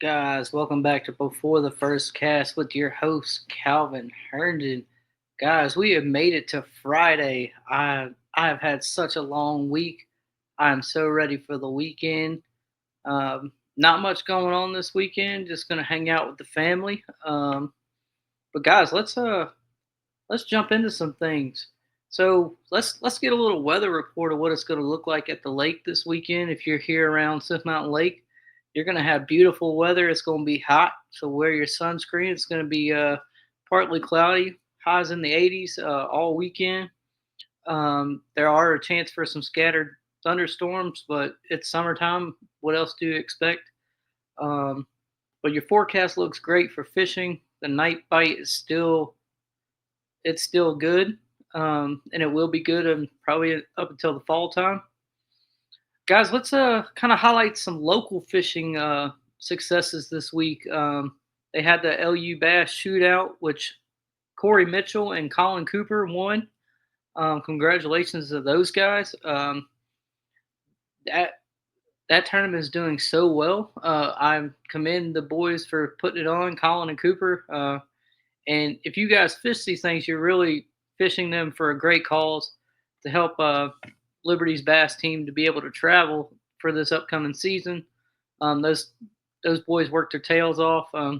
Guys, welcome back to Before the First Cast with your host Calvin Herndon. Guys, we have made it to Friday. I have had such a long week. I'm so ready for the weekend. Not much going on this weekend. Just gonna hang out with the family. But guys, let's jump into some things. So let's get a little weather report of what it's going to look like at the lake this weekend. If you're here around Smith Mountain Lake, you're going to have beautiful weather. It's going to be hot, so wear your sunscreen. It's going to be partly cloudy, highs in the 80s all weekend. There are a chance for some scattered thunderstorms, but it's summertime. What else do you expect? Um, but your forecast looks great for fishing. The night bite is still good, and it will be good probably up until the fall time. Guys, let's kind of highlight some local fishing successes this week. They had the LU Bass Shootout, which Corey Mitchell and Colin Cooper won. Congratulations to those guys. That that tournament is doing so well. I commend the boys for putting it on, Colin and Cooper. And if you guys fish these things, you're really fishing them for a great cause to help Liberty's bass team to be able to travel for this upcoming season. Those boys worked their tails off. I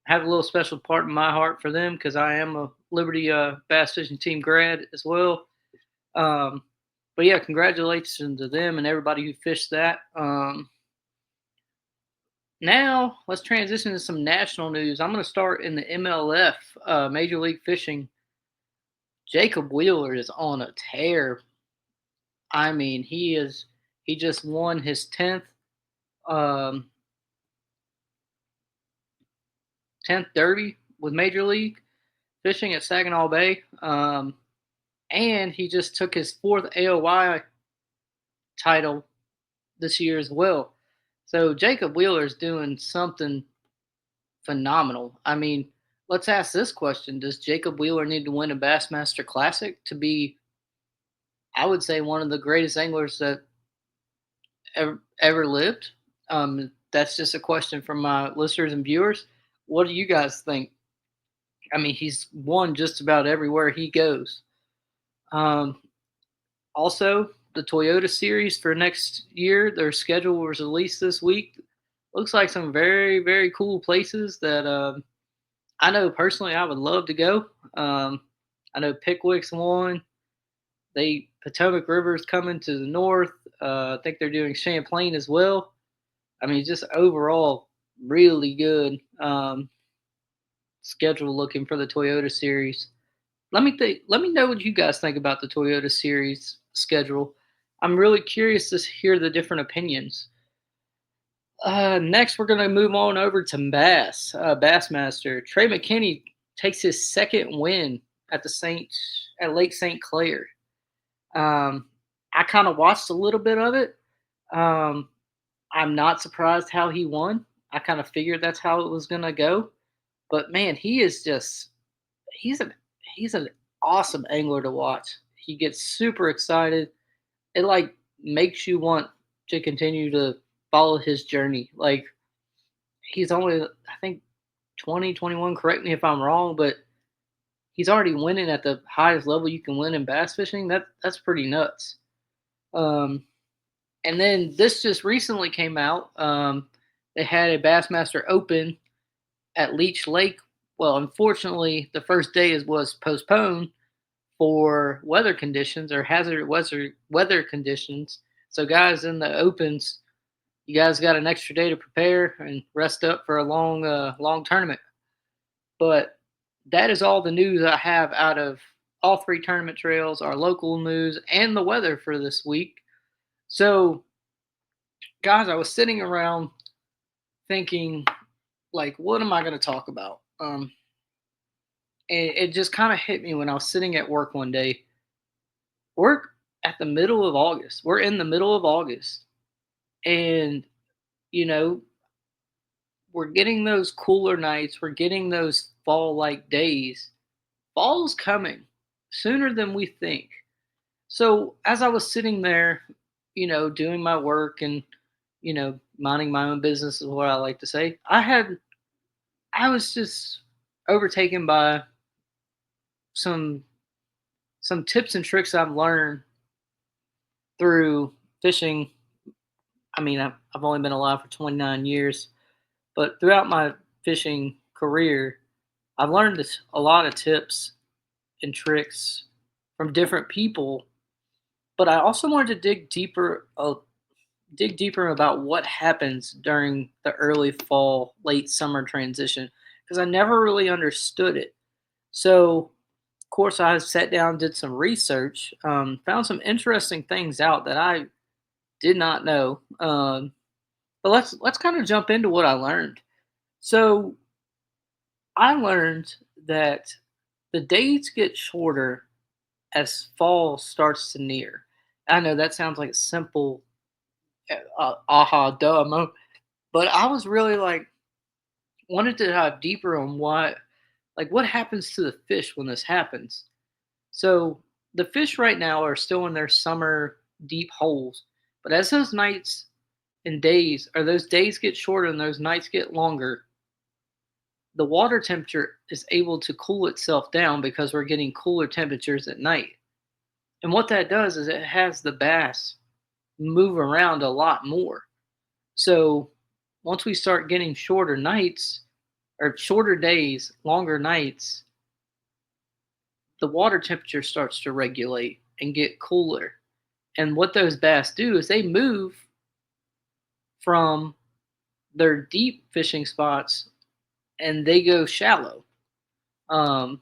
have a little special part in my heart for them because I am a Liberty bass fishing team grad as well. Um, but yeah, congratulations to them and everybody who fished that. Now let's transition to some national news. I'm going to start in the MLF, Major League Fishing. Jacob Wheeler is on a tear. I mean, he just won his um, 10th Derby with Major League Fishing at Saginaw Bay, and he just took his fourth AOY title this year as well. So Jacob Wheeler is doing something phenomenal. I mean, let's ask this question: does Jacob Wheeler need to win a Bassmaster Classic to be, I would say, one of the greatest anglers that ever lived? That's just a question from my listeners and viewers. What do you guys think? I mean, he's won just about everywhere he goes. Um, Also, the Toyota Series for next year, their schedule was released this week. Looks like some very, very cool places that I know personally I would love to go. I know Pickwick's one. Potomac River's coming to the north. I think they're doing Champlain as well. I mean, just overall, really good schedule looking for the Toyota Series. Let me know what you guys think about the Toyota Series schedule. I'm really curious to hear the different opinions. Next, we're going to move on over to Bassmaster. Trey McKinney takes his second win at at Lake St. Clair. Um, I kind of watched a little bit of it. Um, I'm not surprised how he won. I kind of figured that's how it was going to go. But man, he's an he's an awesome angler to watch. He gets super excited. It like makes you want to continue to follow his journey. Like he's only I think 20, 21. Correct me if I'm wrong, but he's already winning at the highest level you can win in bass fishing. That's pretty nuts. Um, and then this just recently came out. They had a Bassmaster Open at Leech Lake. Well, unfortunately, the first day was postponed for weather conditions or hazard weather conditions. So, guys, in the opens, you guys got an extra day to prepare and rest up for a long tournament. But that is all the news I have out of all three tournament trails, our local news, and the weather for this week. So, guys, I was sitting around thinking, like, what am I going to talk about? And it just kind of hit me when I was sitting at work one day. We're at the middle of August. We're in the middle of August. And, you know, we're getting those cooler nights. We're getting those fall like days. Fall's coming sooner than we think. So as I was sitting there, doing my work and, minding my own business is what I like to say. I was just overtaken by some some tips and tricks I've learned through fishing. I mean, I've only been alive for 29 years, but throughout my fishing career, I've learned a lot of tips and tricks from different people. But I also wanted to dig deeper about what happens during the early fall, late summer transition because I never really understood it. So, of course, I sat down, did some research, found some interesting things out that I did not know. But let's kind of jump into what I learned. So I learned that the days get shorter as fall starts to near. I know that sounds like a simple aha duh moment, but I was really like wanted to dive deeper on what happens to the fish when this happens. So the fish right now are still in their summer deep holes, but as those days get shorter and those nights get longer, the water temperature is able to cool itself down because we're getting cooler temperatures at night. And what that does is it has the bass move around a lot more. So once we start getting shorter nights or shorter days, longer nights, the water temperature starts to regulate and get cooler. And what those bass do is they move from their deep fishing spots and they go shallow. Um,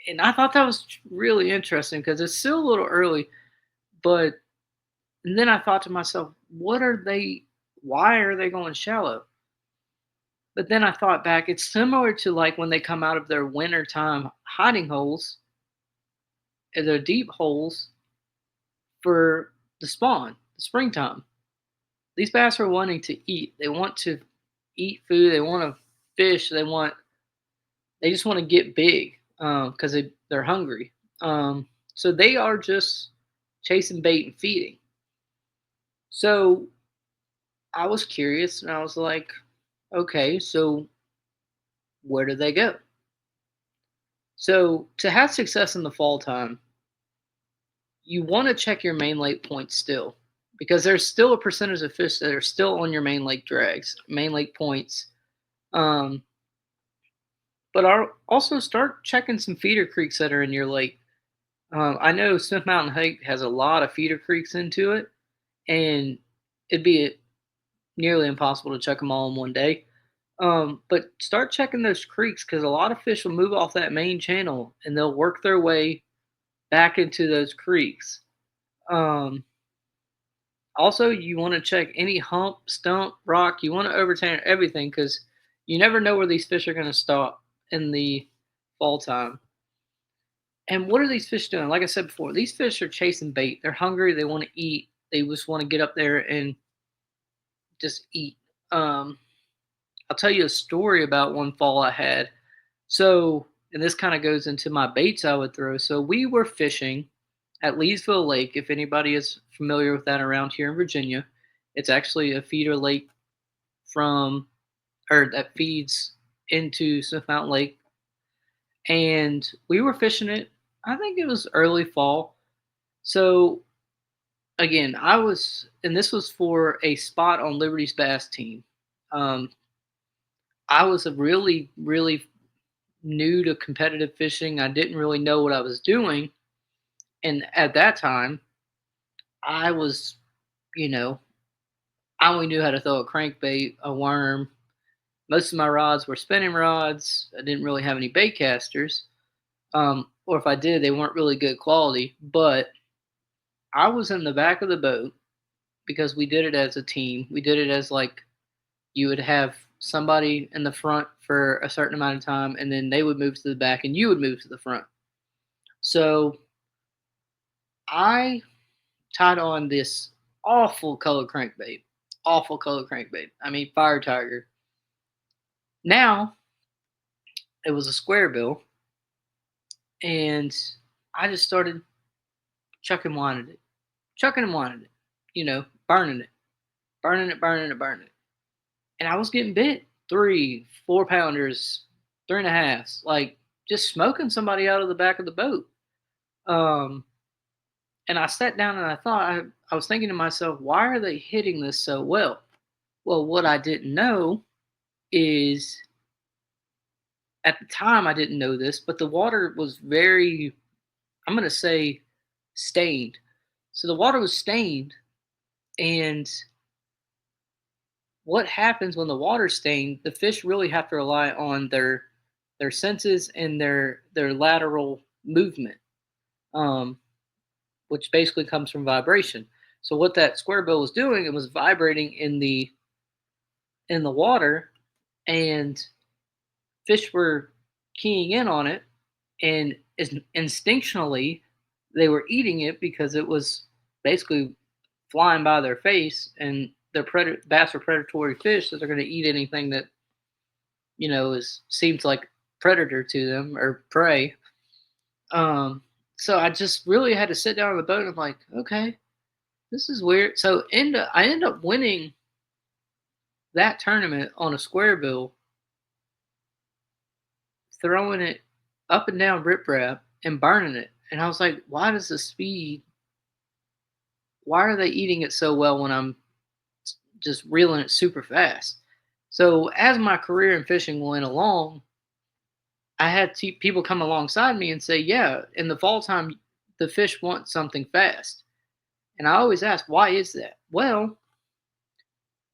and I thought that was really interesting because it's still a little early, but and then I thought to myself, why are they going shallow? But then I thought back, it's similar to like when they come out of their wintertime hiding holes, their deep holes for the spawn, the springtime. These bass are wanting to eat. They want to eat food. They want to fish. They just want to get big because they're hungry. So they are just chasing bait and feeding. So I was curious and I was like, okay, so where do they go? So to have success in the fall time, you want to check your main lake points still because there's still a percentage of fish that are still on your main lake drags, main lake points. Um, but also start checking some feeder creeks that are in your lake. I know Smith Mountain Hike has a lot of feeder creeks into it, and it'd be nearly impossible to check them all in one day. But start checking those creeks because a lot of fish will move off that main channel and they'll work their way back into those creeks. Um, Also, you want to check any hump, stump, rock. You want to overturn everything because you never know where these fish are going to stop in the fall time. And what are these fish doing? Like I said before, these fish are chasing bait. They're hungry. They want to eat. They just want to get up there and just eat. Um, I'll tell you a story about one fall I had. So, and this kind of goes into my baits I would throw. So, we were fishing at Leesville Lake. If anybody is familiar with that around here in Virginia, it's actually a feeder lake from, or that feeds into Smith Mountain Lake. And we were fishing it. I think it was early fall. So, again, and this was for a spot on Liberty's Bass team. Um, I was a really new to competitive fishing. I didn't really know what I was doing. And at that time, I was, you know, I only knew how to throw a crankbait, a worm. Most of my rods were spinning rods. I didn't really have any bait casters. Or if I did, they weren't really good quality. But I was in the back of the boat because we did it as a team. We did it as like you would have somebody in the front for a certain amount of time, and then they would move to the back, and you would move to the front. So I tied on this awful color crankbait. I mean, fire tiger. Now it was a square bill, and I just started chucking and winding it, burning it, burning it, burning it, burning it. And I was getting bit 3, 4 pounders, 3.5s, like just smoking somebody out of the back of the boat. Um, and I sat down and I was thinking to myself, why are they hitting this so well? Well, what I didn't know is at the time I didn't know this, but the water was very, I'm going to say, stained. So the water was stained, and what happens when the water's stained, the fish really have to rely on their senses and their lateral movement, um, which basically comes from vibration. So what that square bill was doing, it was vibrating in the water, and fish were keying in on it, and instinctually they were eating it because it was basically flying by their face, and bass are predatory fish, so they're going to eat anything that is seems like predator to them or prey. Um, so I just really had to sit down on the boat and I'm like, okay, this is weird. So I end up winning that tournament on a square bill, throwing it up and down riprap and burning it. And I was like, why are they eating it so well when I'm just reeling it super fast? So as my career in fishing went along, I had people come alongside me and say, "Yeah, in the fall time, the fish want something fast." And I always ask, "Why is that?" Well,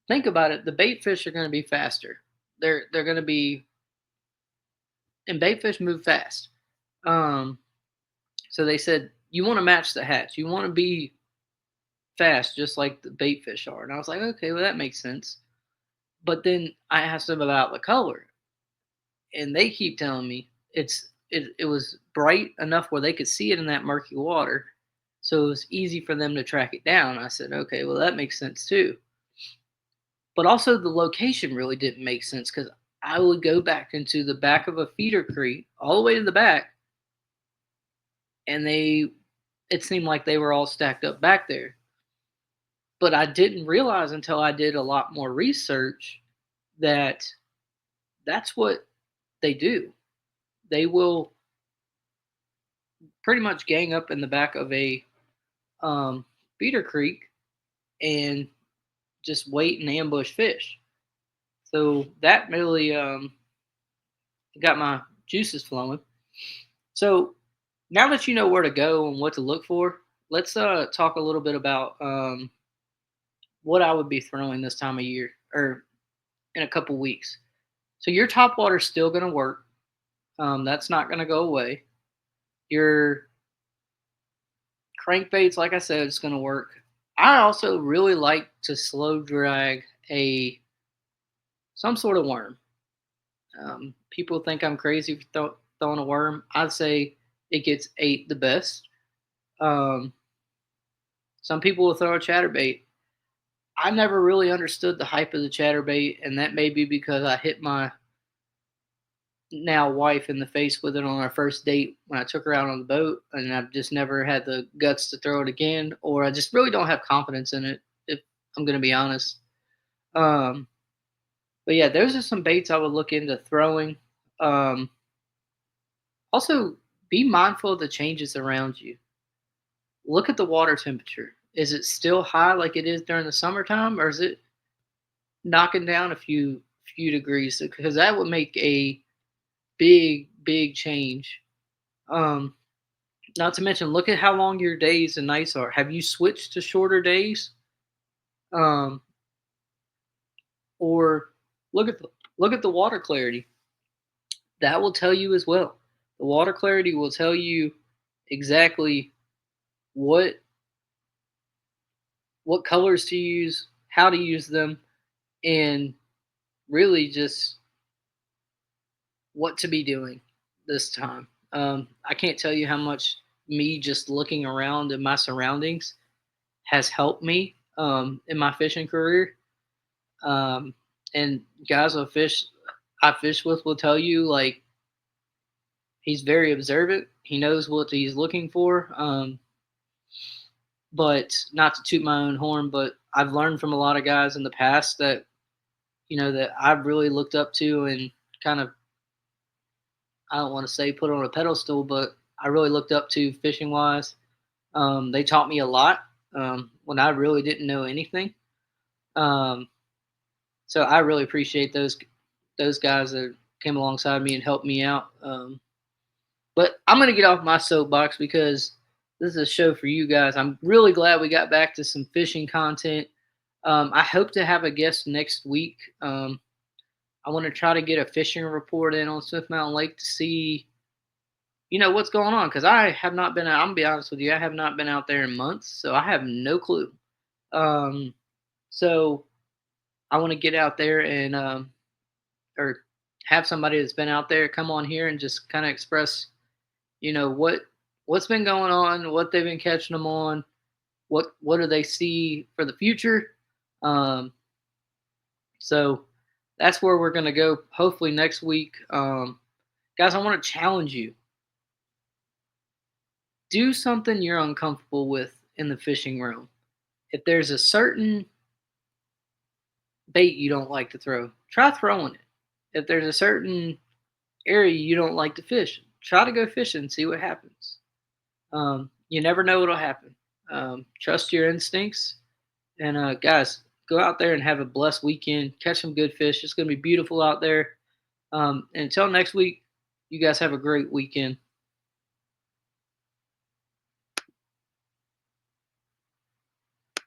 think about it. The bait fish are going to be faster. They're going to be, and bait fish move fast. Um, so they said you want to match the hatch. You want to be fast, just like the bait fish are. And I was like, okay, well that makes sense. But then I asked them about the color, and they keep telling me it was bright enough where they could see it in that murky water, so it was easy for them to track it down. I said, okay, well that makes sense too. But also the location really didn't make sense because I would go back into the back of a feeder creek, all the way to the back, and it seemed like they were all stacked up back there. But I didn't realize until I did a lot more research that that's what they do. They will pretty much gang up in the back of a feeder creek and just wait and ambush fish. So that really got my juices flowing. So now that you know where to go and what to look for, let's talk a little bit about what I would be throwing this time of year or in a couple weeks. So your top water is still going to work. That's not going to go away. Your crankbaits, like I said, it's going to work. I also really like to slow drag some sort of worm. People think I'm crazy for throwing a worm. I'd say it gets ate the best. Um, some people will throw a chatterbait. I never really understood the hype of the chatterbait, and that may be because I hit my now wife in the face with it on our first date when I took her out on the boat, and I've just never had the guts to throw it again, or I just really don't have confidence in it, if I'm going to be honest. Um, but yeah, those are some baits I would look into throwing. Um, Also, be mindful of the changes around you. Look at the water temperature. Is it still high like it is during the summertime, or is it knocking down a few degrees? Because that would make a big change. Um, Not to mention, look at how long your days and nights are. Have you switched to shorter days? Um, or look at the water clarity. That will tell you as well. The water clarity will tell you exactly what colors to use, how to use them, and really just what to be doing this time. I can't tell you how much me just looking around in my surroundings has helped me in my fishing career. Um, and guys I fish with will tell you like he's very observant. He knows what he's looking for. But not to toot my own horn, but I've learned from a lot of guys in the past that that I've really looked up to and kind of, I don't want to say put on a pedestal, but I really looked up to fishing wise. They taught me a lot when I really didn't know anything. Um, so I really appreciate those guys that came alongside me and helped me out. But I'm gonna get off my soapbox because this is a show for you guys. I'm really glad we got back to some fishing content. I hope to have a guest next week. I want to try to get a fishing report in on Smith Mountain Lake to see, what's going on. Because I have not been out. I'm gonna be honest with you. I have not been out there in months, so I have no clue. Um, so I want to get out there and or have somebody that's been out there come on here and just kind of express, what's been going on, what they've been catching them on, what do they see for the future. Um, so that's where we're gonna go. Hopefully next week, guys. I want to challenge you. Do something you're uncomfortable with in the fishing realm. If there's a certain bait you don't like to throw, try throwing it. If there's a certain area you don't like to fish, try to go fishing and see what happens. You never know what'll happen. Trust your instincts, and guys, go out there and have a blessed weekend. Catch some good fish. It's going to be beautiful out there. And until next week, you guys have a great weekend.